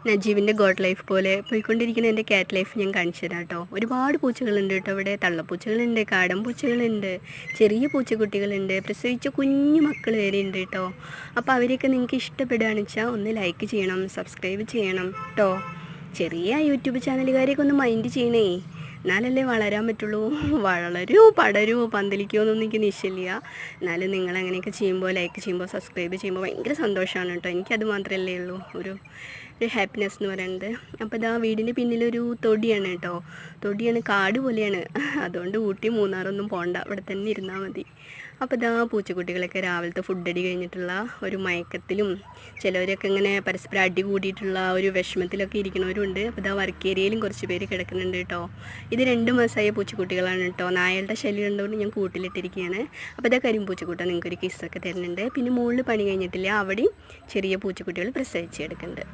നജീബിൻ്റെ God life പോലെ പോയിക്കൊണ്ടിരിക്കുന്ന എൻ്റെ ക്യാറ്റ് ലൈഫ് ഞാൻ കാണിച്ചു തരാം കേട്ടോ. ഒരുപാട് പൂച്ചകളുണ്ട് കേട്ടോ. ഇവിടെ തള്ളപ്പൂച്ചകളുണ്ട്, കാടൻ പൂച്ചകളുണ്ട്, ചെറിയ പൂച്ചക്കുട്ടികളുണ്ട്, പ്രസവിച്ച കുഞ്ഞു മക്കൾ വരെ ഉണ്ട് കേട്ടോ. അപ്പോൾ അവരെയൊക്കെ നിങ്ങൾക്ക് ഇഷ്ടപ്പെടുകയാണെന്ന് വെച്ചാൽ ഒന്ന് ലൈക്ക് ചെയ്യണം, സബ്സ്ക്രൈബ് ചെയ്യണം കേട്ടോ. ചെറിയ യൂട്യൂബ് ചാനലുകാരെയൊക്കെ ഒന്ന് മൈൻഡ് ചെയ്യണേ, എന്നാലല്ലേ വളരാൻ പറ്റുള്ളൂ. വളരുമോ പടരുമോ പന്തലിക്കുമോ എന്നൊന്നും എനിക്ക് നിശ്ചയില്ല. എന്നാലും നിങ്ങൾ അങ്ങനെയൊക്കെ ചെയ്യുമ്പോൾ, ലൈക്ക് ചെയ്യുമ്പോൾ, സബ്സ്ക്രൈബ് ചെയ്യുമ്പോൾ ഭയങ്കര സന്തോഷമാണ് കേട്ടോ. എനിക്കത് മാത്രമല്ലേ ഉള്ളൂ ഒരു ഹാപ്പിനെസ് എന്ന് പറയുന്നത്. അപ്പോൾ ഇതാ വീടിൻ്റെ പിന്നിലൊരു തൊടിയാണ് കേട്ടോ. തൊടിയാണ്, കാട് പോലെയാണ്. അതുകൊണ്ട് ഊട്ടി മൂന്നാറൊന്നും പോകണ്ട, ഇവിടെ തന്നെ ഇരുന്നാൽ മതി. അപ്പോൾ ഇതാ പൂച്ചക്കുട്ടികളൊക്കെ രാവിലത്തെ ഫുഡ് അടി കഴിഞ്ഞിട്ടുള്ള ഒരു മയക്കത്തിലും, ചിലവരൊക്കെ ഇങ്ങനെ പരസ്പരം അടി കൂടിയിട്ടുള്ള ഒരു വിഷമത്തിലൊക്കെ ഇരിക്കുന്നവരുണ്ട്. അപ്പോൾ ഇതാ വർക്ക് ഏരിയയിലും കുറച്ച് പേര് കിടക്കുന്നുണ്ട് കേട്ടോ. ഇത് 2 മാസമായ പൂച്ചക്കുട്ടികളാണ് കേട്ടോ. നായകളുടെ ശല്യം ഉള്ളതുകൊണ്ട് ഞാൻ കൂട്ടിലിട്ടിരിക്കുകയാണ്. അപ്പോൾ ഇതാ കരിമ്പൂച്ചക്കൂട്ട നിങ്ങൾക്കൊരു കിസ്സൊക്കെ തരുന്നുണ്ട്. പിന്നെ മുകളിൽ പണി കഴിഞ്ഞിട്ടില്ല, അവിടെയും ചെറിയ പൂച്ചക്കുട്ടികൾ പ്രസവിച്ച് കിടക്കുന്നുണ്ട്.